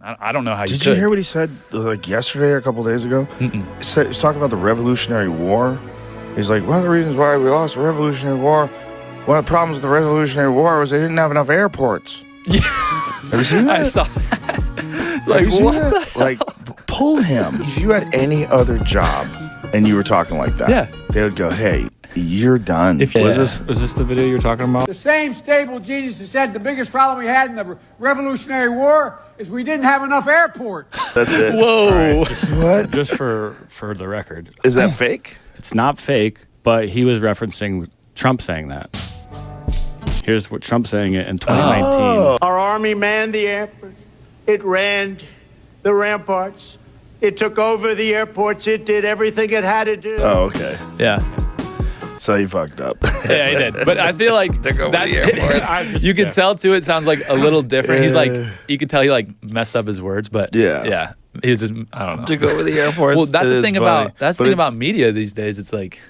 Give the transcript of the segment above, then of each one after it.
I don't know how you Did you hear what he said like yesterday or a couple days ago? He was talking about the Revolutionary War. He's like, one of the reasons why we lost the Revolutionary War, one of the problems with the Revolutionary War was they didn't have enough airports. Yeah. Have you seen that? I saw that. Like, what the hell? Like, pull him. If you had any other job and you were talking like that, they would go, hey, you're done. Is this the video you're talking about? The same stable genius that said the biggest problem we had in the Revolutionary War is we didn't have enough airports. That's it. Whoa. What? Just for the record. Is that fake? It's not fake, but he was referencing Trump saying that. Here's what Trump saying it in 2019. Oh. Our army manned the airport. It ran the ramparts. It took over the airports. It did everything it had to do. Oh, okay. Yeah. So he fucked up. Yeah, he did. But I feel like that's you can tell too. It sounds like a little different. He's like, you could tell he like messed up his words, but yeah. He was just, I don't know. Took over the airports. Well, that's the thing about media these days. It's like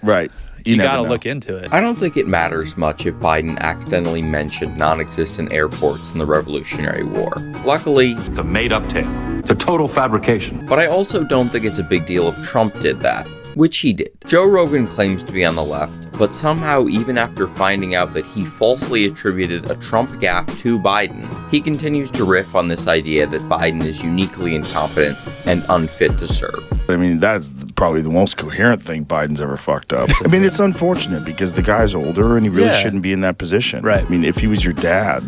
you gotta look into it. I don't think it matters much if Biden accidentally mentioned non-existent airports in the Revolutionary War. Luckily, it's a made-up tale. It's a total fabrication. But I also don't think it's a big deal if Trump did that, which he did. Joe Rogan claims to be on the left, but somehow even after finding out that he falsely attributed a Trump gaffe to Biden, he continues to riff on this idea that Biden is uniquely incompetent and unfit to serve. I mean, that's probably the most coherent thing Biden's ever fucked up. I mean, it's unfortunate because the guy's older and he really shouldn't be in that position. Right. I mean, if he was your dad,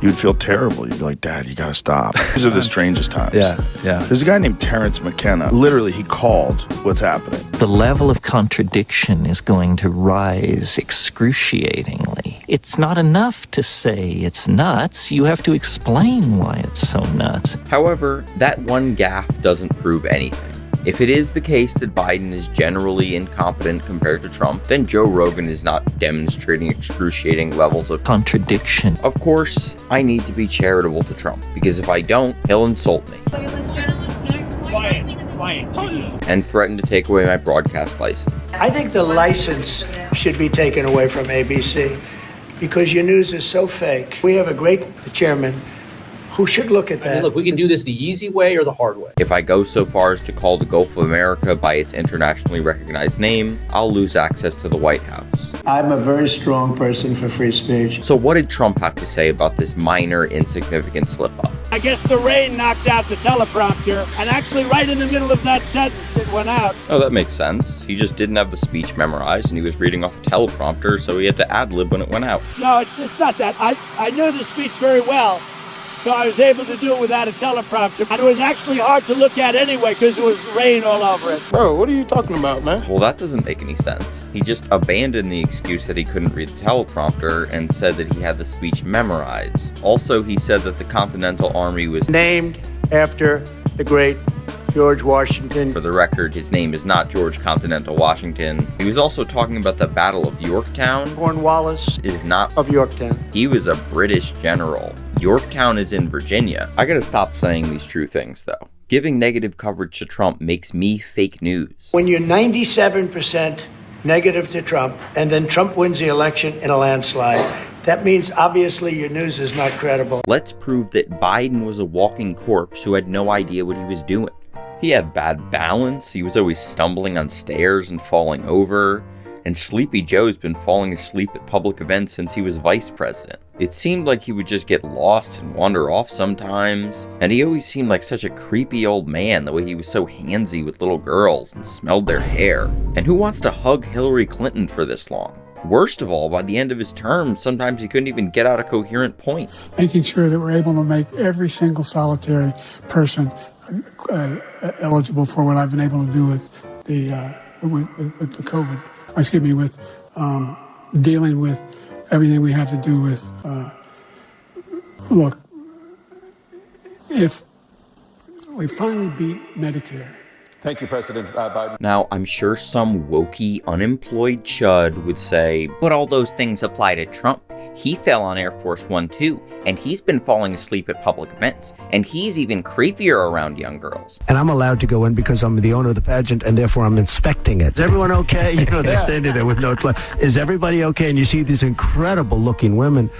you would feel terrible. You'd be like, Dad, you gotta stop. These are the strangest times. Yeah. There's a guy named Terrence McKenna. Literally, he called what's happening. The level of contradiction is going to rise excruciatingly. It's not enough to say it's nuts. You have to explain why it's so nuts. However, that one gaffe doesn't prove anything. If it is the case that Biden is generally incompetent compared to Trump, then Joe Rogan is not demonstrating excruciating levels of contradiction. Of course, I need to be charitable to Trump, because if I don't, he'll insult me. And threaten to take away my broadcast license. I think the license should be taken away from ABC because your news is so fake. We have a great chairman who should look at that. I mean, look, we can do this the easy way or the hard way. If I go so far as to call the Gulf of America by its internationally recognized name, I'll lose access to the White House. I'm a very strong person for free speech. So what did Trump have to say about this minor, insignificant slip-up? I guess the rain knocked out the teleprompter, and actually right in the middle of that sentence, it went out. Oh, that makes sense. He just didn't have the speech memorized, and he was reading off a teleprompter, so he had to ad-lib when it went out. No, it's not that. I knew the speech very well. So I was able to do it without a teleprompter. And it was actually hard to look at anyway because there was rain all over it. Bro, what are you talking about, man? Well, that doesn't make any sense. He just abandoned the excuse that he couldn't read the teleprompter and said that he had the speech memorized. Also, he said that the Continental Army was named after the great George Washington. For the record, his name is not George Continental Washington. He was also talking about the Battle of Yorktown. Cornwallis is not of Yorktown. He was a British general. Yorktown is in Virginia. I gotta stop saying these true things, though. Giving negative coverage to Trump makes me fake news. When you're 97% negative to Trump, and then Trump wins the election in a landslide, that means obviously your news is not credible. Let's prove that Biden was a walking corpse who had no idea what he was doing. He had bad balance, he was always stumbling on stairs and falling over, and Sleepy Joe's been falling asleep at public events since he was vice president. It seemed like he would just get lost and wander off sometimes, and he always seemed like such a creepy old man the way he was so handsy with little girls and smelled their hair. And who wants to hug Hillary Clinton for this long? Worst of all, by the end of his term, sometimes he couldn't even get out a coherent point. Making sure that we're able to make every single solitary person eligible for what I've been able to do with the COVID. Excuse me, with dealing with everything we have to do with. Look, if we finally beat Medicare. Thank you, President Biden. Now, I'm sure some wokey, unemployed chud would say, but all those things apply to Trump. He fell on Air Force One too, and he's been falling asleep at public events, and he's even creepier around young girls. And I'm allowed to go in because I'm the owner of the pageant, and therefore I'm inspecting it. Is everyone okay? You know, they're standing there with no clue. Is everybody okay? And you see these incredible looking women,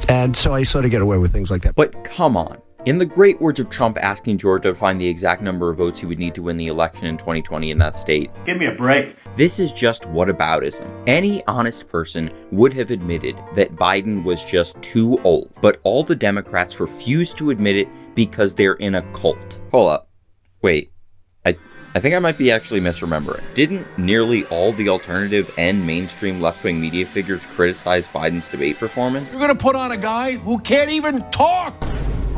and so I sort of get away with things like that. But come on. In the great words of Trump asking Georgia to find the exact number of votes he would need to win the election in 2020 in that state. Give me a break. This is just whataboutism. Any honest person would have admitted that Biden was just too old, but all the Democrats refuse to admit it because they're in a cult. Hold up. Wait. I think I might be actually misremembering. Didn't nearly all the alternative and mainstream left-wing media figures criticize Biden's debate performance? You're gonna put on a guy who can't even talk,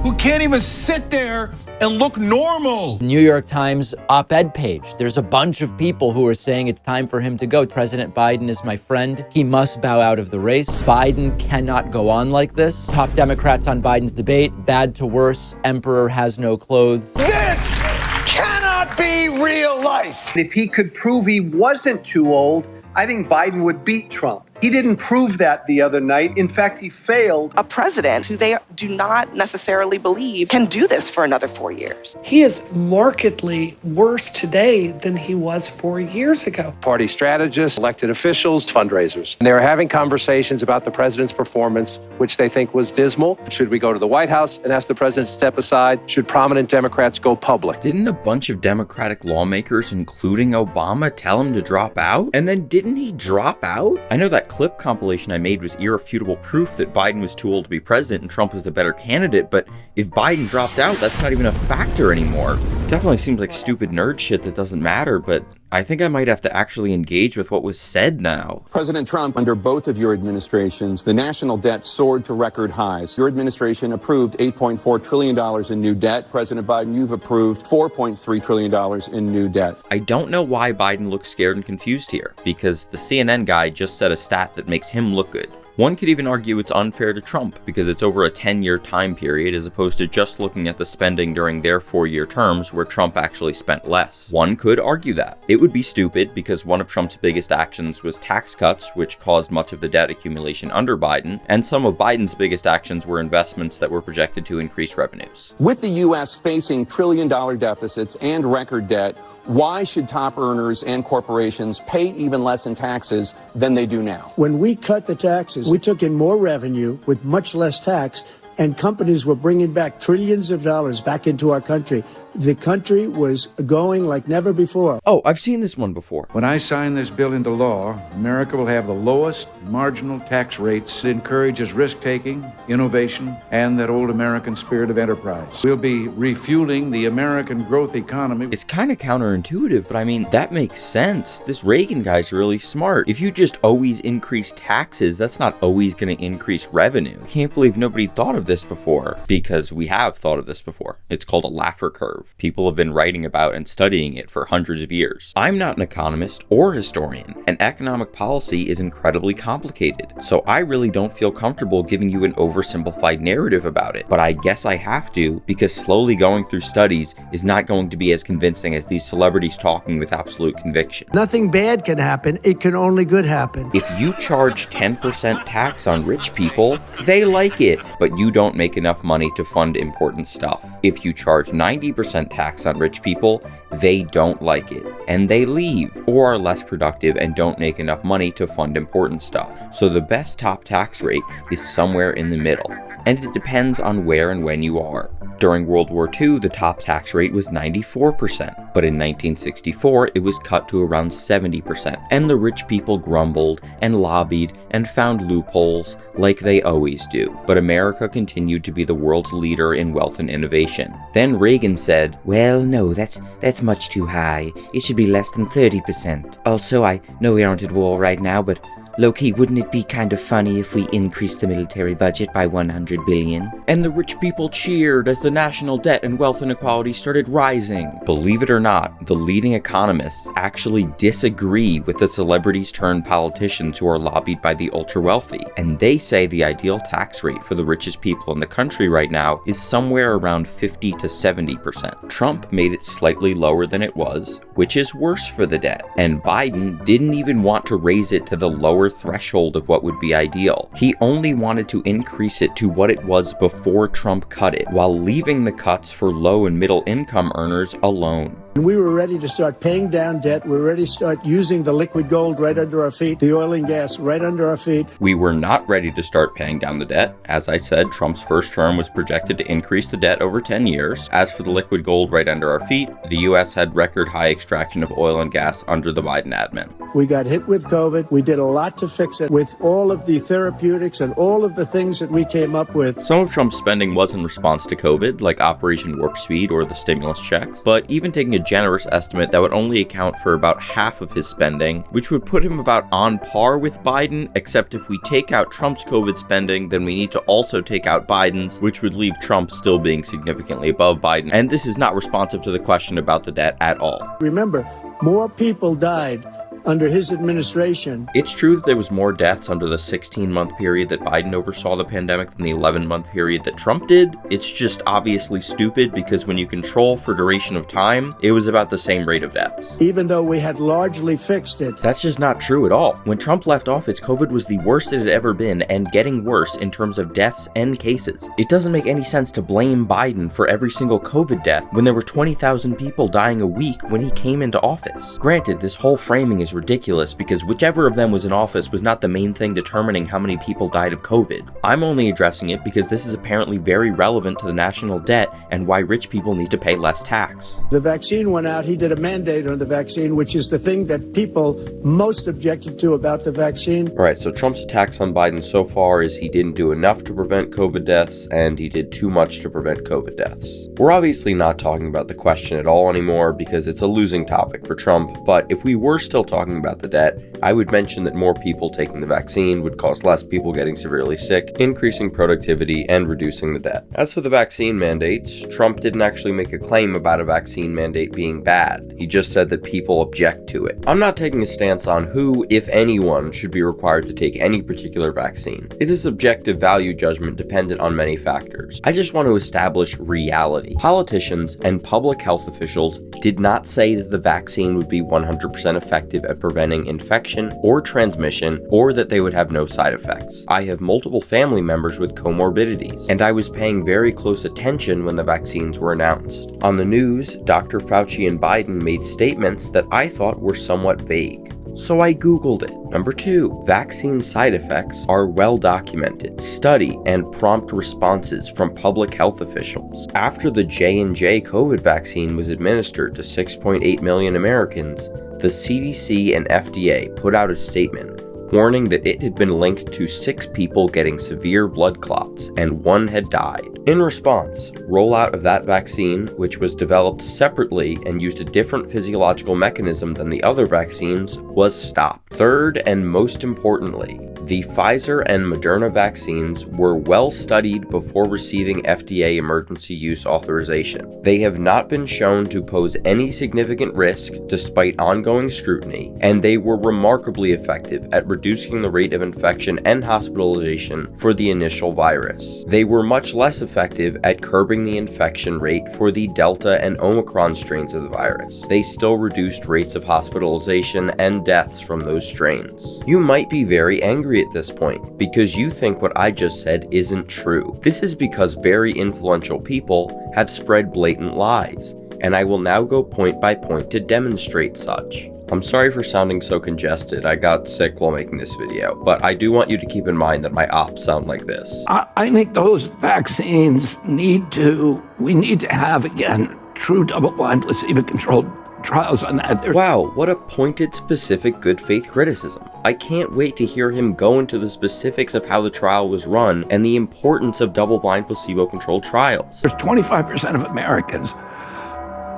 who can't even sit there and look normal. New York Times op-ed page. There's a bunch of people who are saying it's time for him to go. President Biden is my friend. He must bow out of the race. Biden cannot go on like this. Top Democrats on Biden's debate, bad to worse, emperor has no clothes. This cannot be real life. If he could prove he wasn't too old, I think Biden would beat Trump. He didn't prove that the other night. In fact, he failed. A president who they do not necessarily believe can do this for another 4 years. He is markedly worse today than he was 4 years ago. Party strategists, elected officials, fundraisers. They're having conversations about the president's performance, which they think was dismal. Should we go to the White House and ask the president to step aside? Should prominent Democrats go public? Didn't a bunch of Democratic lawmakers, including Obama, tell him to drop out? And then didn't he drop out? I know that clip compilation I made was irrefutable proof that Biden was too old to be president and Trump was the better candidate, but if Biden dropped out, that's not even a factor anymore. Definitely seems like stupid nerd shit that doesn't matter, but I think I might have to actually engage with what was said now. President Trump, under both of your administrations, the national debt soared to record highs. Your administration approved $8.4 trillion in new debt. President Biden, you've approved $4.3 trillion in new debt. I don't know why Biden looks scared and confused here, because the CNN guy just said a stat that makes him look good. One could even argue it's unfair to Trump because it's over a 10-year time period as opposed to just looking at the spending during their 4-year terms where Trump actually spent less. One could argue that. It would be stupid because one of Trump's biggest actions was tax cuts, which caused much of the debt accumulation under Biden, and some of Biden's biggest actions were investments that were projected to increase revenues. With the U.S. facing trillion-dollar deficits and record debt, why should top earners and corporations pay even less in taxes than they do now? When we cut the taxes, we took in more revenue with much less tax, and companies were bringing back trillions of dollars back into our country. The country was going like never before. Oh, I've seen this one before. When I sign this bill into law, America will have the lowest marginal tax rates. It encourages risk-taking, innovation, and that old American spirit of enterprise. We'll be refueling the American growth economy. It's kind of counterintuitive, but I mean, that makes sense. This Reagan guy's really smart. If you just always increase taxes, that's not always going to increase revenue. I can't believe nobody thought of this before, because we have thought of this before. It's called a Laffer Curve. People have been writing about and studying it for hundreds of years. I'm not an economist or historian, and economic policy is incredibly complicated, so I really don't feel comfortable giving you an oversimplified narrative about it, but I guess I have to, because slowly going through studies is not going to be as convincing as these celebrities talking with absolute conviction. Nothing bad can happen, it can only good happen. If you charge 10% tax on rich people, they like it, but you don't make enough money to fund important stuff. If you charge 90% tax on rich people, they don't like it, and they leave, or are less productive and don't make enough money to fund important stuff. So the best top tax rate is somewhere in the middle, and it depends on where and when you are. During World War II, the top tax rate was 94%, but in 1964, it was cut to around 70%, and the rich people grumbled and lobbied and found loopholes like they always do. But America continued to be the world's leader in wealth and innovation. Then Reagan said, well, no, that's much too high. It should be less than 30%. Also, I know we aren't at war right now, but low-key, wouldn't it be kind of funny if we increased the military budget by $100 billion? And the rich people cheered as the national debt and wealth inequality started rising. Believe it or not, the leading economists actually disagree with the celebrities turned politicians who are lobbied by the ultra-wealthy, and they say the ideal tax rate for the richest people in the country right now is somewhere around 50 to 70%. Trump made it slightly lower than it was, which is worse for the debt, and Biden didn't even want to raise it to the lower lower threshold of what would be ideal. He only wanted to increase it to what it was before Trump cut it, while leaving the cuts for low and middle income earners alone. We were ready to start paying down debt. We were ready to start using the liquid gold right under our feet, the oil and gas right under our feet. We were not ready to start paying down the debt. As I said, Trump's first term was projected to increase the debt over 10 years. As for the liquid gold right under our feet, the U.S. had record high extraction of oil and gas under the Biden admin. We got hit with COVID. We did a lot to fix it with all of the therapeutics and all of the things that we came up with. Some of Trump's spending was in response to COVID, like Operation Warp Speed or the stimulus checks, but even taking a generous estimate, that would only account for about half of his spending, which would put him about on par with Biden, except if we take out Trump's COVID spending, then we need to also take out Biden's, which would leave Trump still being significantly above Biden. And this is not responsive to the question about the debt at all. Remember, more people died under his administration. It's true that there was more deaths under the 16-month period that Biden oversaw the pandemic than the 11-month period that Trump did. It's just obviously stupid because when you control for duration of time, it was about the same rate of deaths. Even though we had largely fixed it. That's just not true at all. When Trump left office, COVID was the worst it had ever been and getting worse in terms of deaths and cases. It doesn't make any sense to blame Biden for every single COVID death when there were 20,000 people dying a week when he came into office. Granted, this whole framing is ridiculous because whichever of them was in office was not the main thing determining how many people died of COVID. I'm only addressing it because this is apparently very relevant to the national debt and why rich people need to pay less tax. The vaccine went out. He did a mandate on the vaccine, which is the thing that people most objected to about the vaccine. All right, so Trump's attacks on Biden so far is he didn't do enough to prevent COVID deaths and he did too much to prevent COVID deaths. We're obviously not talking about the question at all anymore because it's a losing topic for Trump, but if we were still talking about the debt, I would mention that more people taking the vaccine would cause less people getting severely sick, increasing productivity and reducing the debt. As for the vaccine mandates, Trump didn't actually make a claim about a vaccine mandate being bad. He just said that people object to it. I'm not taking a stance on who, if anyone, should be required to take any particular vaccine. It is subjective value judgment dependent on many factors. I just want to establish reality. Politicians and public health officials did not say that the vaccine would be 100% effective at preventing infection or transmission, or that they would have no side effects. I have multiple family members with comorbidities, and I was paying very close attention when the vaccines were announced. On the news, Dr. Fauci and Biden made statements that I thought were somewhat vague. So I Googled it. Number 2, vaccine side effects are well documented. Study and prompt responses from public health officials. After the J&J COVID vaccine was administered to 6.8 million Americans, the CDC and FDA put out a statement warning that it had been linked to 6 people getting severe blood clots and 1 had died. In response, rollout of that vaccine, which was developed separately and used a different physiological mechanism than the other vaccines, was stopped. Third, and most importantly, the Pfizer and Moderna vaccines were well studied before receiving FDA emergency use authorization. They have not been shown to pose any significant risk despite ongoing scrutiny, and they were remarkably effective at reducing the rate of infection and hospitalization for the initial virus. They were much less effective at curbing the infection rate for the Delta and Omicron strains of the virus. They still reduced rates of hospitalization and deaths from those strains. You might be very angry at this point because you think what I just said isn't true. This is because very influential people have spread blatant lies, and I will now go point by point to demonstrate such. I'm sorry for sounding so congested. I got sick while making this video, but I do want you to keep in mind that my ops sound like this. I think those vaccines we need to have, again, true double-blind placebo-controlled trials on that. Wow, what a pointed, specific, good faith criticism. I can't wait to hear him go into the specifics of how the trial was run and the importance of double-blind placebo-controlled trials. There's 25% of Americans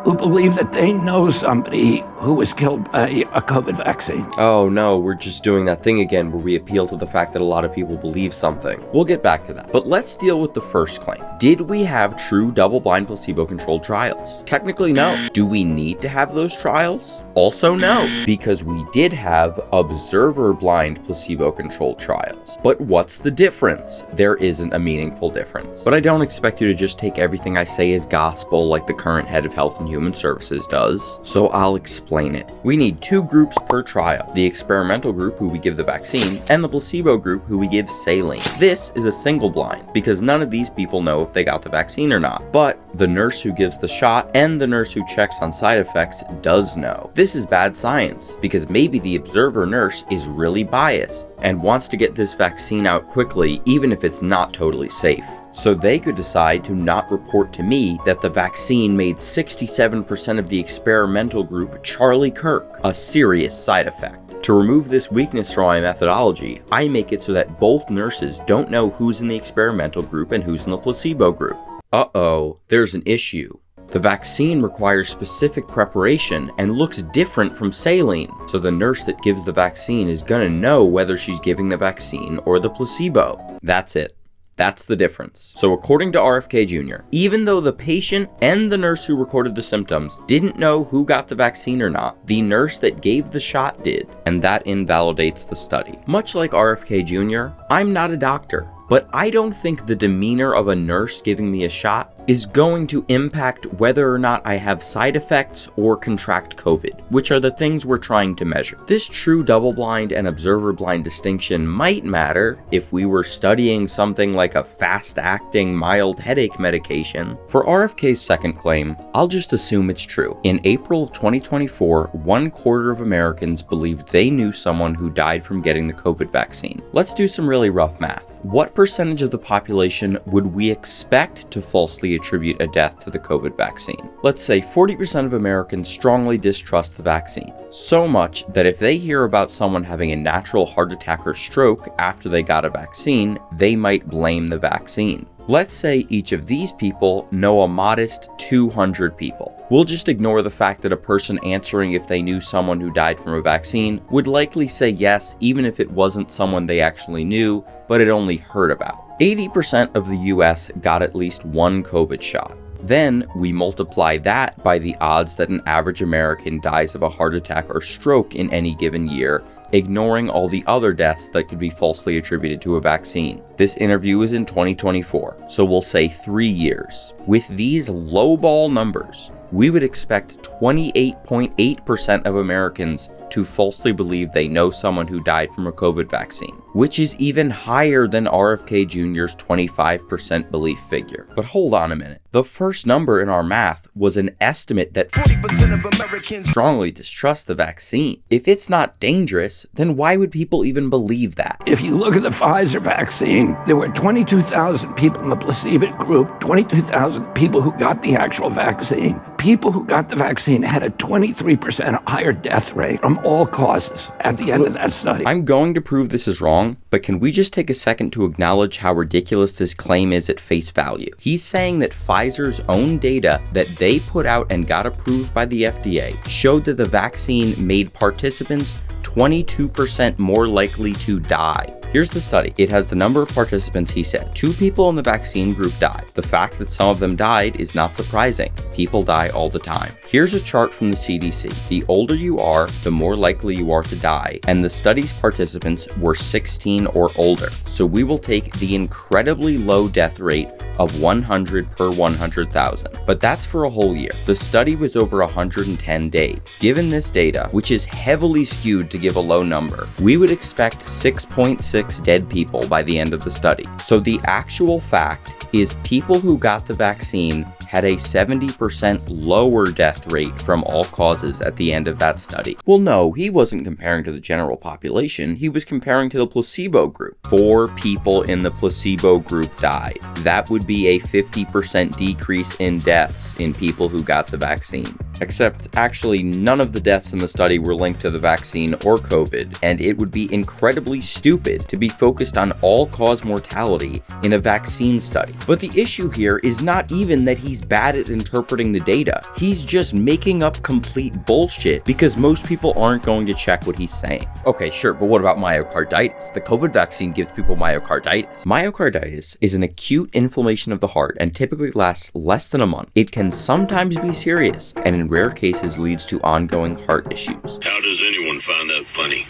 who believe that they know somebody who was killed by a COVID vaccine. Oh no, we're just doing that thing again where we appeal to the fact that a lot of people believe something. We'll get back to that. But let's deal with the first claim. Did we have true double-blind placebo-controlled trials? Technically, no. Do we need to have those trials? Also, no. Because we did have observer-blind placebo-controlled trials. But what's the difference? There isn't a meaningful difference. But I don't expect you to just take everything I say as gospel like the current head of Health and Human Services does, so I'll explain it. We need 2 groups per trial, the experimental group who we give the vaccine, and the placebo group who we give saline. This is a single blind, because none of these people know if they got the vaccine or not, but the nurse who gives the shot and the nurse who checks on side effects does know. This is bad science, because maybe the observer nurse is really biased and wants to get this vaccine out quickly, even if it's not totally safe. So they could decide to not report to me that the vaccine made 67% of the experimental group Charlie Kirk, a serious side effect. To remove this weakness from my methodology, I make it so that both nurses don't know who's in the experimental group and who's in the placebo group. Uh-oh, there's an issue. The vaccine requires specific preparation and looks different from saline, so the nurse that gives the vaccine is gonna know whether she's giving the vaccine or the placebo. That's it. That's the difference. So according to RFK Jr., even though the patient and the nurse who recorded the symptoms didn't know who got the vaccine or not, the nurse that gave the shot did, and that invalidates the study. Much like RFK Jr., I'm not a doctor, but I don't think the demeanor of a nurse giving me a shot is going to impact whether or not I have side effects or contract COVID, which are the things we're trying to measure. This true double-blind and observer-blind distinction might matter if we were studying something like a fast-acting mild headache medication. For RFK's second claim, I'll just assume it's true. In April of 2024, 1/4 of Americans believed they knew someone who died from getting the COVID vaccine. Let's do some really rough math. What percentage of the population would we expect to falsely attribute a death to the COVID vaccine? Let's say 40% of Americans strongly distrust the vaccine, so much that if they hear about someone having a natural heart attack or stroke after they got a vaccine, they might blame the vaccine. Let's say each of these people know a modest 200 people. We'll just ignore the fact that a person answering if they knew someone who died from a vaccine would likely say yes, even if it wasn't someone they actually knew, but had only heard about. 80% of the US got at least one COVID shot. Then we multiply that by the odds that an average American dies of a heart attack or stroke in any given year, ignoring all the other deaths that could be falsely attributed to a vaccine. This interview is in 2024, so we'll say 3 years. With these lowball numbers, we would expect 28.8% of Americans to falsely believe they know someone who died from a COVID vaccine, which is even higher than RFK Jr.'s 25% belief figure. But hold on a minute. The first number in our math was an estimate that 40% of Americans strongly distrust the vaccine. If it's not dangerous, then why would people even believe that? If you look at the Pfizer vaccine, there were 22,000 people in the placebo group, 22,000 people who got the actual vaccine. People who got the vaccine had a 23% higher death rate from all causes at the end of that study. I'm going to prove this is wrong, but can we just take a second to acknowledge how ridiculous this claim is at face value? He's saying that Pfizer's own data that they put out and got approved by the FDA showed that the vaccine made participants 22% more likely to die. Here's the study. It has the number of participants he said. 2 people in the vaccine group died. The fact that some of them died is not surprising. People die all the time. Here's a chart from the CDC. The older you are, the more likely you are to die, and the study's participants were 16 or older. So we will take the incredibly low death rate of 100 per 100,000. But that's for a whole year. The study was over 110 days. Given this data, which is heavily skewed to give a low number, we would expect 6.6 dead people by the end of the study. So the actual fact is people who got the vaccine had a 70% lower death rate from all causes at the end of that study. Well, no, he wasn't comparing to the general population. He was comparing to the placebo group. 4 people in the placebo group died. That would be a 50% decrease in deaths in people who got the vaccine. Except actually none of the deaths in the study were linked to the vaccine or COVID, and it would be incredibly stupid to be focused on all-cause mortality in a vaccine study. But the issue here is not even that he's bad at interpreting the data. He's just making up complete bullshit because most people aren't going to check what he's saying. Okay, sure, but what about myocarditis? The COVID vaccine gives people myocarditis. Myocarditis is an acute inflammation of the heart and typically lasts less than a month. It can sometimes be serious, and in rare cases leads to ongoing heart issues. How does anyone and found that funny.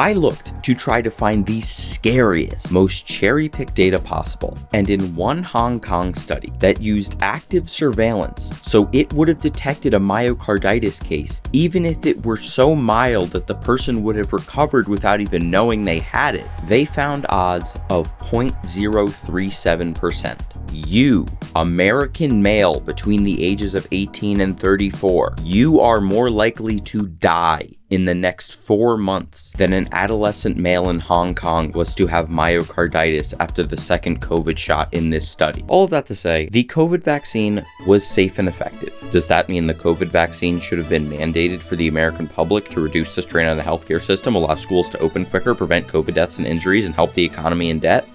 I looked to try to find the scariest, most cherry-picked data possible, and in one Hong Kong study that used active surveillance, so it would have detected a myocarditis case even if it were so mild that the person would have recovered without even knowing they had it, they found odds of 0.037%. You, American male between the ages of 18 and 34, you are more likely to die in the next 4 months than an adolescent male in Hong Kong was to have myocarditis after the second COVID shot in this study. All of that to say, the COVID vaccine was safe and effective. Does that mean the COVID vaccine should have been mandated for the American public to reduce the strain on the healthcare system, allow schools to open quicker, prevent COVID deaths and injuries, and help the economy in debt?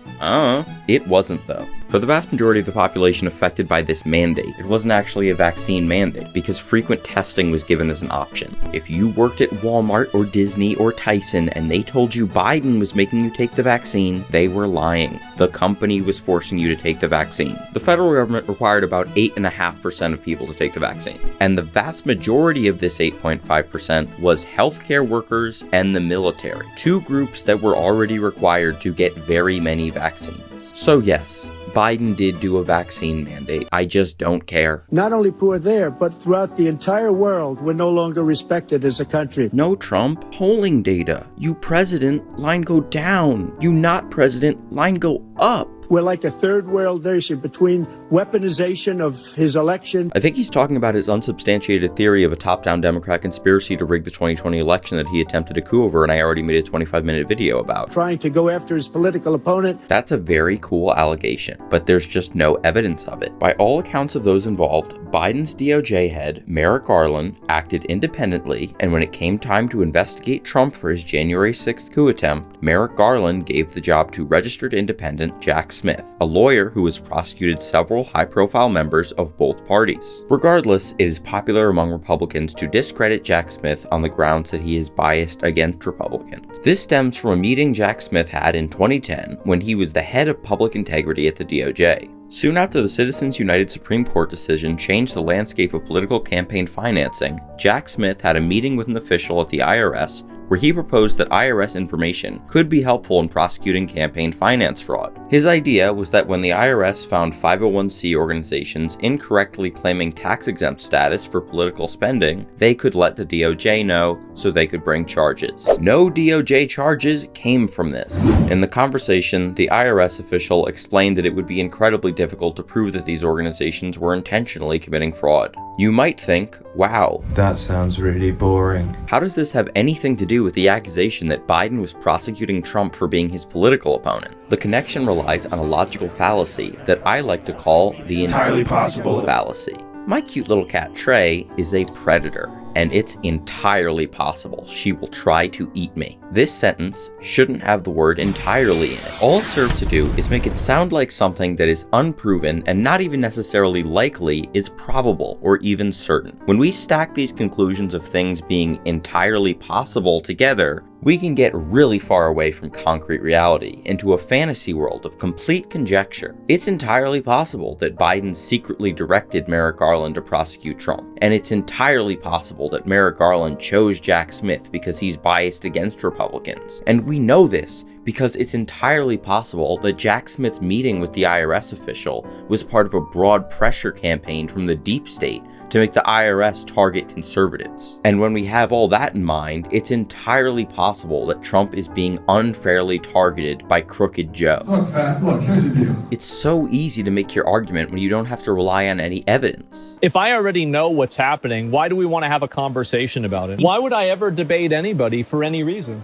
It wasn't though. For the vast majority of the population affected by this mandate, it wasn't actually a vaccine mandate because frequent testing was given as an option. If you worked at Walmart or Disney or Tyson and they told you Biden was making you take the vaccine, they were lying. The company was forcing you to take the vaccine. The federal government required about 8.5% of people to take the vaccine. And the vast majority of this 8.5% was healthcare workers and the military, two groups that were already required to get very many vaccines. So yes, Biden did do a vaccine mandate. I just don't care. Not only poor there, but throughout the entire world, we're no longer respected as a country. No, Trump. Polling data. You president, line go down. You not president, line go up. We're like a third world nation between weaponization of his election. I think he's talking about his unsubstantiated theory of a top-down Democrat conspiracy to rig the 2020 election that he attempted a coup over, and I already made a 25-minute video about. Trying to go after his political opponent. That's a very cool allegation, but there's just no evidence of it. By all accounts of those involved, Biden's DOJ head, Merrick Garland, acted independently, and when it came time to investigate Trump for his January 6th coup attempt, Merrick Garland gave the job to registered independent Jack Smith, a lawyer who has prosecuted several high-profile members of both parties. Regardless, it is popular among Republicans to discredit Jack Smith on the grounds that he is biased against Republicans. This stems from a meeting Jack Smith had in 2010 when he was the head of public integrity at the DOJ. Soon after the Citizens United Supreme Court decision changed the landscape of political campaign financing, Jack Smith had a meeting with an official at the IRS where he proposed that IRS information could be helpful in prosecuting campaign finance fraud. His idea was that when the IRS found 501c organizations incorrectly claiming tax-exempt status for political spending, they could let the DOJ know so they could bring charges. No DOJ charges came from this. In the conversation, the IRS official explained that it would be incredibly difficult to prove that these organizations were intentionally committing fraud. You might think, wow, that sounds really boring. How does this have anything to do with the accusation that Biden was prosecuting Trump for being his political opponent? The connection relies on a logical fallacy that I like to call the entirely possible fallacy. My cute little cat Trey is a predator, and it's entirely possible she will try to eat me. This sentence shouldn't have the word entirely in it. All it serves to do is make it sound like something that is unproven and not even necessarily likely is probable or even certain. When we stack these conclusions of things being entirely possible together, we can get really far away from concrete reality into a fantasy world of complete conjecture. It's entirely possible that Biden secretly directed Merrick Garland to prosecute Trump, and it's entirely possible that Merrick Garland chose Jack Smith because he's biased against Republicans. And we know this because it's entirely possible that Jack Smith's meeting with the IRS official was part of a broad pressure campaign from the deep state to make the IRS target conservatives. And when we have all that in mind, it's entirely possible that Trump is being unfairly targeted by Crooked Joe. Look, here's the deal. It's so easy to make your argument when you don't have to rely on any evidence. If I already know what's happening, why do we want to have a conversation about it? Why would I ever debate anybody for any reason?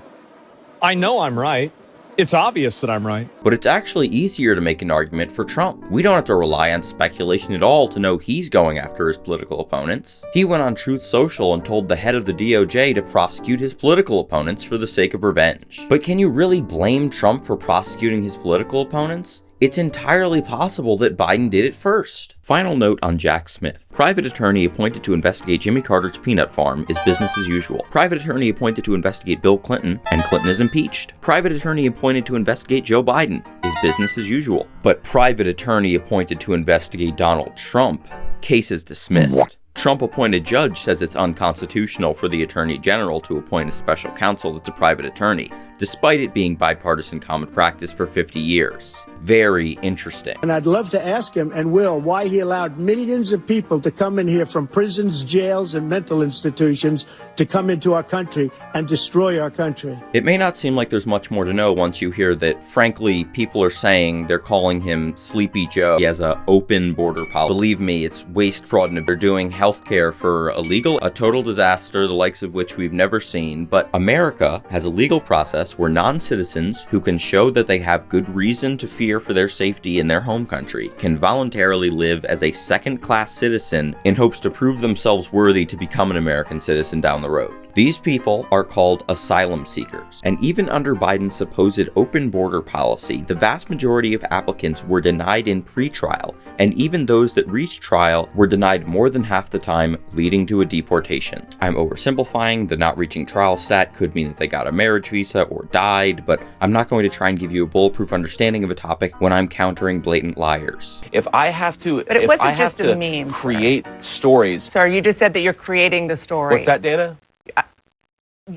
I know I'm right. It's obvious that I'm right. But it's actually easier to make an argument for Trump. We don't have to rely on speculation at all to know he's going after his political opponents. He went on Truth Social and told the head of the DOJ to prosecute his political opponents for the sake of revenge. But can you really blame Trump for prosecuting his political opponents? It's entirely possible that Biden did it first. Final note on Jack Smith. Private attorney appointed to investigate Jimmy Carter's peanut farm is business as usual. Private attorney appointed to investigate Bill Clinton, and Clinton is impeached. Private attorney appointed to investigate Joe Biden is business as usual. But private attorney appointed to investigate Donald Trump, case is dismissed. Trump-appointed judge says it's unconstitutional for the Attorney General to appoint a special counsel that's a private attorney, despite it being bipartisan common practice for 50 years. Very interesting. And I'd love to ask him, and will, why he allowed millions of people to come in here from prisons, jails, and mental institutions to come into our country and destroy our country. It may not seem like there's much more to know once you hear that, frankly, people are saying they're calling him Sleepy Joe. He has an open border policy. Believe me, it's waste, fraud, and they're doing healthcare for illegal, a total disaster, the likes of which we've never seen. But America has a legal process where non-citizens who can show that they have good reason to fear for their safety in their home country can voluntarily live as a second-class citizen in hopes to prove themselves worthy to become an American citizen down the road. These people are called asylum seekers, and even under Biden's supposed open border policy, the vast majority of applicants were denied in pre-trial, and even those that reached trial were denied more than half the time, leading to a deportation. I'm oversimplifying. The not reaching trial stat could mean that they got a marriage visa or died, but I'm not going to try and give you a bulletproof understanding of a topic when I'm countering blatant liars. If I have to, but it wasn't just a meme, create stories. Sorry, you just said that you're creating the story. What's that, Dana?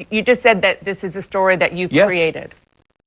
You just said that this is a story that you created.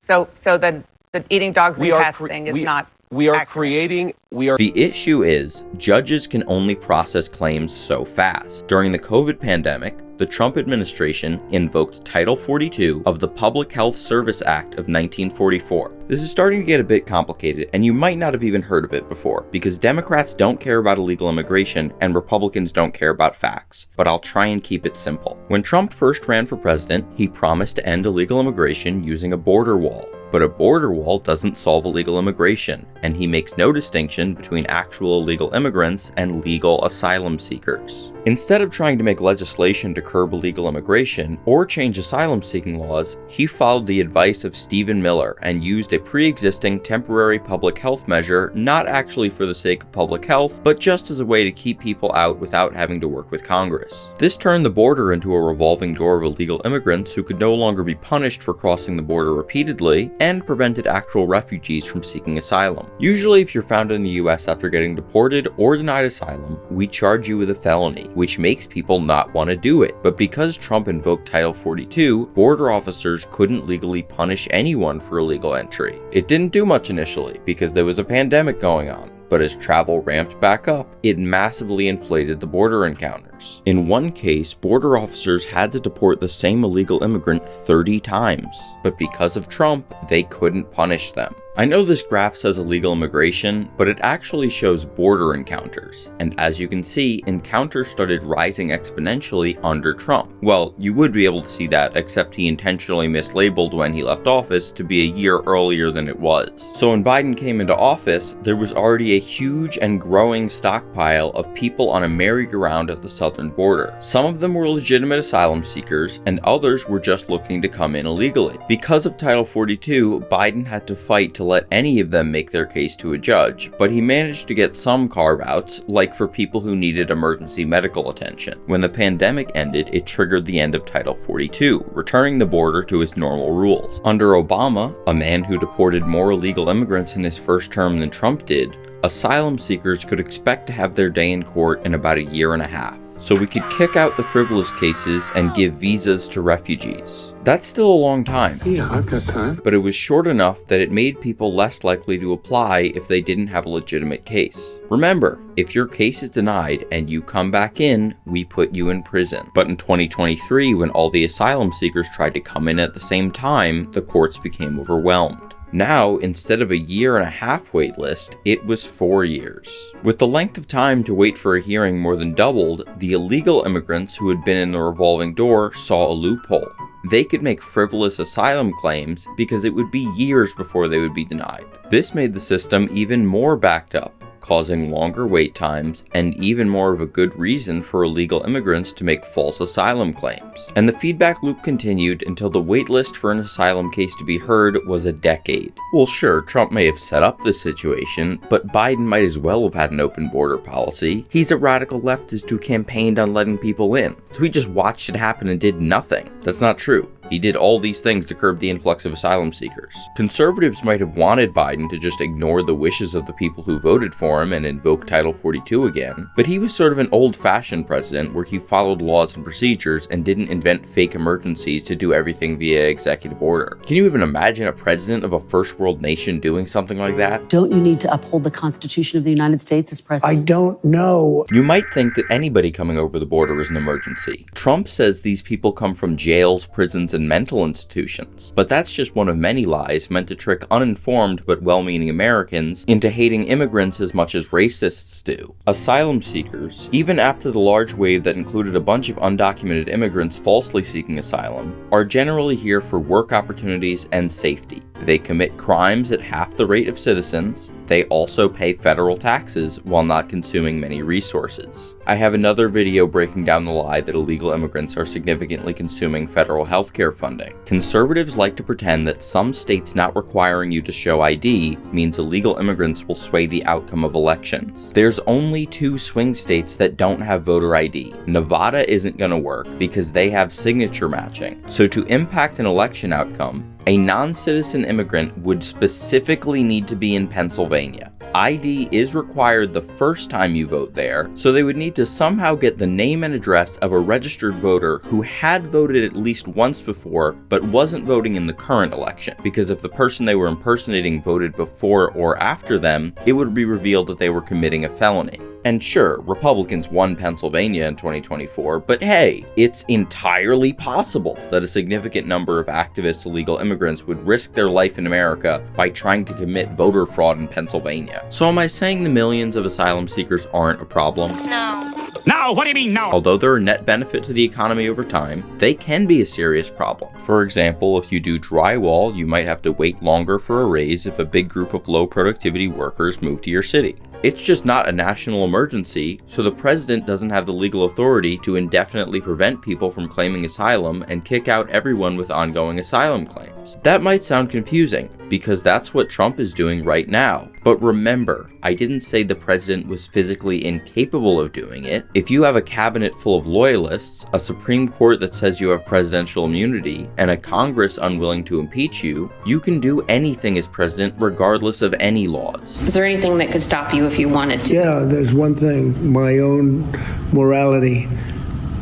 So the eating dogs and cats thing is not. We are accurate. creating. The issue is, judges can only process claims so fast. During the COVID pandemic, the Trump administration invoked Title 42 of the Public Health Service Act of 1944. This is starting to get a bit complicated, and you might not have even heard of it before, because Democrats don't care about illegal immigration and Republicans don't care about facts. But I'll try and keep it simple. When Trump first ran for president, he promised to end illegal immigration using a border wall. But a border wall doesn't solve illegal immigration, and he makes no distinction between actual illegal immigrants and legal asylum seekers. Instead of trying to make legislation to curb illegal immigration or change asylum-seeking laws, he followed the advice of Stephen Miller and used a pre-existing temporary public health measure, not actually for the sake of public health, but just as a way to keep people out without having to work with Congress. This turned the border into a revolving door of illegal immigrants who could no longer be punished for crossing the border repeatedly, and prevented actual refugees from seeking asylum. Usually, if you're found in the US after getting deported or denied asylum, we charge you with a felony, which makes people not want to do it. But because Trump invoked Title 42, border officers couldn't legally punish anyone for illegal entry. It didn't do much initially because there was a pandemic going on. But as travel ramped back up, it massively inflated the border encounters. In one case, border officers had to deport the same illegal immigrant 30 times, but because of Trump, they couldn't punish them. I know this graph says illegal immigration, but it actually shows border encounters, and as you can see, encounters started rising exponentially under Trump. Well, you would be able to see that, except he intentionally mislabeled when he left office to be a year earlier than it was. So when Biden came into office, there was already a huge and growing stockpile of people on a merry-go-round at the southern border. Some of them were legitimate asylum seekers, and others were just looking to come in illegally. Because of Title 42, Biden had to fight to let any of them make their case to a judge, but he managed to get some carve-outs, like for people who needed emergency medical attention. When the pandemic ended, it triggered the end of Title 42, returning the border to its normal rules. Under Obama, a man who deported more illegal immigrants in his first term than Trump did, asylum seekers could expect to have their day in court in about a year and a half. So we could kick out the frivolous cases and give visas to refugees. That's still a long time. Yeah, I've got time. But it was short enough that it made people less likely to apply if they didn't have a legitimate case. Remember, if your case is denied and you come back in, we put you in prison. But in 2023, when all the asylum seekers tried to come in at the same time, the courts became overwhelmed. Now, instead of a year and a half wait list, it was 4 years. With the length of time to wait for a hearing more than doubled, the illegal immigrants who had been in the revolving door saw a loophole. They could make frivolous asylum claims because it would be years before they would be denied. This made the system even more backed up, causing longer wait times and even more of a good reason for illegal immigrants to make false asylum claims. And the feedback loop continued until the wait list for an asylum case to be heard was a decade. Well, sure, Trump may have set up this situation, but Biden might as well have had an open border policy. He's a radical leftist who campaigned on letting people in, so he just watched it happen and did nothing. That's not true. He did all these things to curb the influx of asylum seekers. Conservatives might have wanted Biden to just ignore the wishes of the people who voted for him and invoke Title 42 again, but he was sort of an old-fashioned president where he followed laws and procedures and didn't invent fake emergencies to do everything via executive order. Can you even imagine a president of a first world nation doing something like that? Don't you need to uphold the Constitution of the United States as president? I don't know. You might think that anybody coming over the border is an emergency. Trump says these people come from jails, prisons, and mental institutions. But that's just one of many lies meant to trick uninformed but well-meaning Americans into hating immigrants as much as racists do. Asylum seekers, even after the large wave that included a bunch of undocumented immigrants falsely seeking asylum, are generally here for work opportunities and safety. They commit crimes at half the rate of citizens. They also pay federal taxes while not consuming many resources. I have another video breaking down the lie that illegal immigrants are significantly consuming federal healthcare funding. Conservatives like to pretend that some states not requiring you to show ID means illegal immigrants will sway the outcome of elections. There's only 2 swing states that don't have voter ID. Nevada isn't going to work because they have signature matching. So to impact an election outcome, a non-citizen immigrant would specifically need to be in Pennsylvania. ID is required the first time you vote there, so they would need to somehow get the name and address of a registered voter who had voted at least once before but wasn't voting in the current election, because if the person they were impersonating voted before or after them, it would be revealed that they were committing a felony. And sure, Republicans won Pennsylvania in 2024, but hey, it's entirely possible that a significant number of activist illegal immigrants would risk their life in America by trying to commit voter fraud in Pennsylvania. So am I saying the millions of asylum seekers aren't a problem? No. No, what do you mean no? Although they're a net benefit to the economy over time, they can be a serious problem. For example, if you do drywall, you might have to wait longer for a raise if a big group of low productivity workers move to your city. It's just not a national emergency, so the president doesn't have the legal authority to indefinitely prevent people from claiming asylum and kick out everyone with ongoing asylum claims. That might sound confusing, because that's what Trump is doing right now. But remember, I didn't say the president was physically incapable of doing it. If you have a cabinet full of loyalists, a Supreme Court that says you have presidential immunity, and a Congress unwilling to impeach you, you can do anything as president regardless of any laws. Is there anything that could stop you if you wanted to? Yeah, there's one thing, my own morality,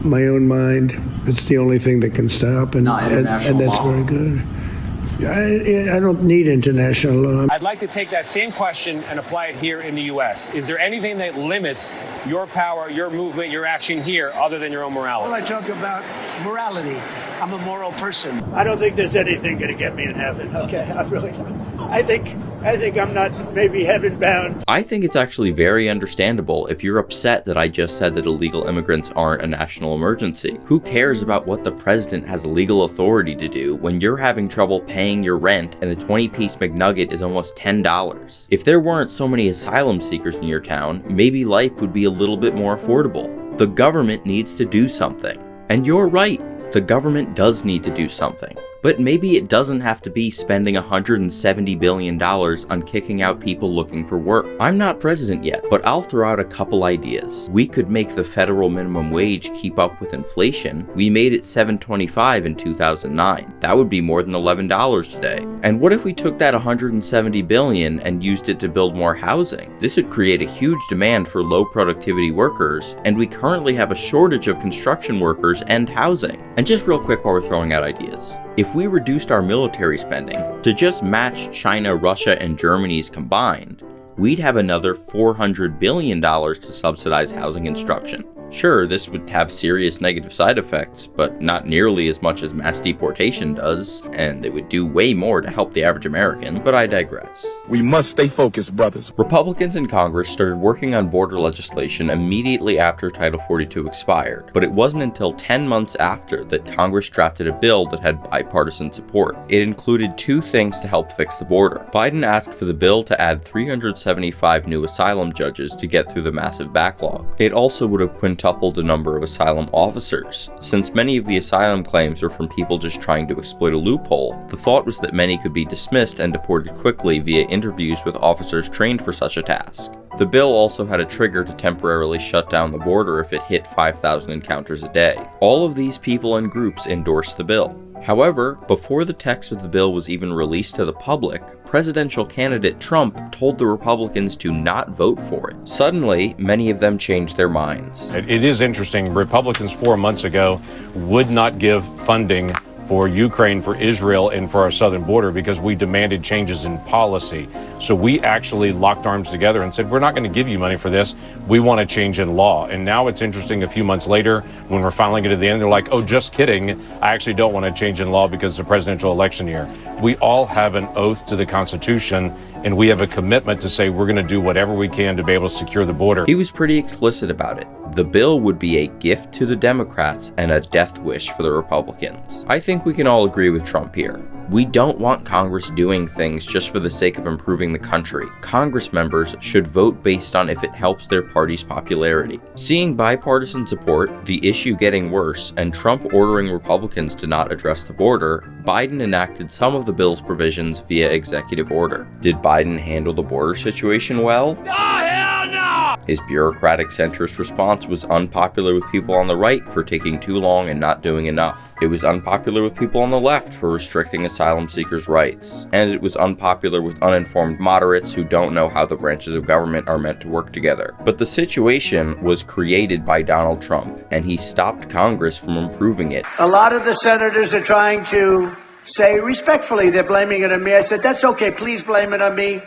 my own mind. It's the only thing that can stop, and that's very good. I don't need international law. I'd like to take that same question and apply it here in the U.S. Is there anything that limits your power, your movement, your action here other than your own morality? Well, I talk about morality. I'm a moral person. I don't think there's anything going to get me in heaven. Okay, I really don't. I think I'm not maybe heaven bound. I think it's actually very understandable if you're upset that I just said that illegal immigrants aren't a national emergency. Who cares about what the president has legal authority to do when you're having trouble paying your rent and a 20-piece McNugget is almost $10? If there weren't so many asylum seekers in your town, maybe life would be a little bit more affordable. The government needs to do something. And you're right, the government does need to do something. But maybe it doesn't have to be spending $170 billion on kicking out people looking for work. I'm not president yet, but I'll throw out a couple ideas. We could make the federal minimum wage keep up with inflation. We made it $7.25 in 2009. That would be more than $11 today. And what if we took that $170 billion and used it to build more housing? This would create a huge demand for low productivity workers, and we currently have a shortage of construction workers and housing. And just real quick while we're throwing out ideas. If we reduced our military spending to just match China, Russia, and Germany's combined, we'd have another $400 billion to subsidize housing construction. Sure, this would have serious negative side effects, but not nearly as much as mass deportation does, and it would do way more to help the average American, but I digress. We must stay focused, brothers. Republicans in Congress started working on border legislation immediately after Title 42 expired, but it wasn't until 10 months after that Congress drafted a bill that had bipartisan support. It included 2 things to help fix the border. Biden asked for the bill to add 375 new asylum judges to get through the massive backlog. It also would have quintupled the number of asylum officers. Since many of the asylum claims were from people just trying to exploit a loophole, the thought was that many could be dismissed and deported quickly via interviews with officers trained for such a task. The bill also had a trigger to temporarily shut down the border if it hit 5,000 encounters a day. All of these people and groups endorsed the bill. However, before the text of the bill was even released to the public, presidential candidate Trump told the Republicans to not vote for it. Suddenly, many of them changed their minds. It is interesting. Republicans 4 months ago would not give funding for Ukraine, for Israel, and for our southern border because we demanded changes in policy. So we actually locked arms together and said, we're not going to give you money for this. We want a change in law. And now it's interesting, a few months later, when we're finally getting to the end, they're like, oh, just kidding. I actually don't want a change in law because it's a presidential election year. We all have an oath to the Constitution, and we have a commitment to say we're going to do whatever we can to be able to secure the border. He was pretty explicit about it. The bill would be a gift to the Democrats and a death wish for the Republicans. I think we can all agree with Trump here. We don't want Congress doing things just for the sake of improving the country. Congress members should vote based on if it helps their party's popularity. Seeing bipartisan support, the issue getting worse, and Trump ordering Republicans to not address the border, Biden enacted some of the bill's provisions via executive order. Did Biden handle the border situation well? His bureaucratic centrist response was unpopular with people on the right for taking too long and not doing enough. It was unpopular with people on the left for restricting asylum seekers' rights. And it was unpopular with uninformed moderates who don't know how the branches of government are meant to work together. But the situation was created by Donald Trump, and he stopped Congress from improving it. A lot of the senators are trying to say respectfully they're blaming it on me. I said, that's okay, please blame it on me.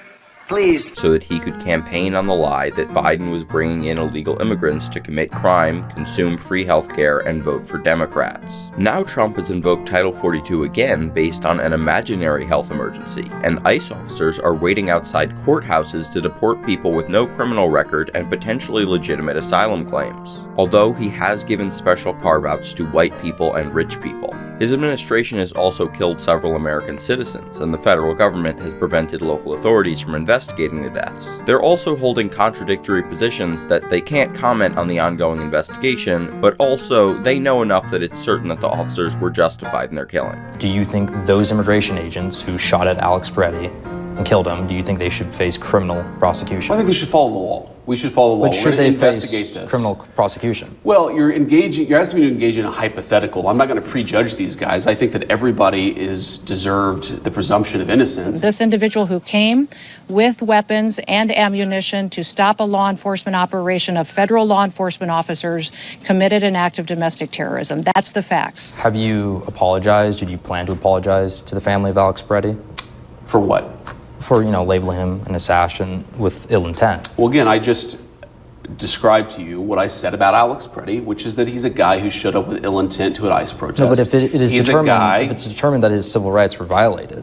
Please. So that he could campaign on the lie that Biden was bringing in illegal immigrants to commit crime, consume free healthcare, and vote for Democrats. Now Trump has invoked Title 42 again based on an imaginary health emergency, and ICE officers are waiting outside courthouses to deport people with no criminal record and potentially legitimate asylum claims. Although he has given special carve-outs to white people and rich people. His administration has also killed several American citizens, and the federal government has prevented local authorities from investigating the deaths. They're also holding contradictory positions that they can't comment on the ongoing investigation, but also they know enough that it's certain that the officers were justified in their killing. Do you think those immigration agents who shot at Alex Peretti and killed him, do you think they should face criminal prosecution? I think they should follow the law. We should follow the law. But should they face criminal prosecution? Well, you're asking me to engage in a hypothetical. I'm not going to prejudge these guys. I think that everybody is deserved the presumption of innocence. This individual who came with weapons and ammunition to stop a law enforcement operation of federal law enforcement officers committed an act of domestic terrorism. That's the facts. Have you apologized? Did you plan to apologize to the family of Alex Peretti? For what? For, labeling him an assassin with ill intent. Well, again, I just described to you what I said about Alex Peretti, which is that he's a guy who showed up with ill intent to an ICE protest. No, but if it's determined that his civil rights were violated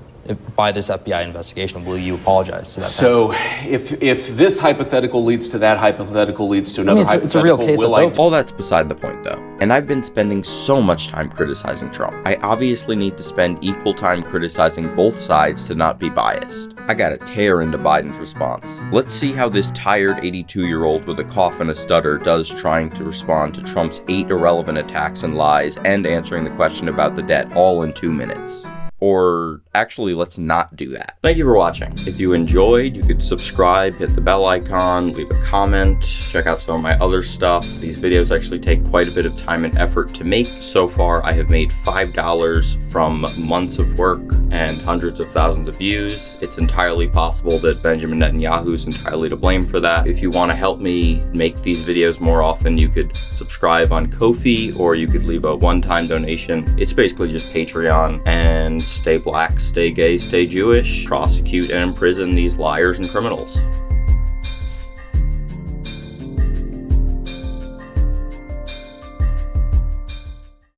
by this FBI investigation, will you apologize to that? So if this hypothetical leads to that hypothetical leads to another hypothetical, it's a real case. All that's beside the point, though. And I've been spending so much time criticizing Trump. I obviously need to spend equal time criticizing both sides to not be biased. I gotta tear into Biden's response. Let's see how this tired 82-year-old with a cough and a stutter does trying to respond to Trump's 8 irrelevant attacks and lies and answering the question about the debt all in 2 minutes. Or actually, let's not do that. Thank you for watching. If you enjoyed, you could subscribe, hit the bell icon, leave a comment, check out some of my other stuff. These videos actually take quite a bit of time and effort to make. So far, I have made $5 from months of work and hundreds of thousands of views. It's entirely possible that Benjamin Netanyahu is entirely to blame for that. If you want to help me make these videos more often, you could subscribe on Ko-fi, or you could leave a one-time donation. It's basically just Patreon. And stay black, stay gay, stay Jewish, prosecute and imprison these liars and criminals.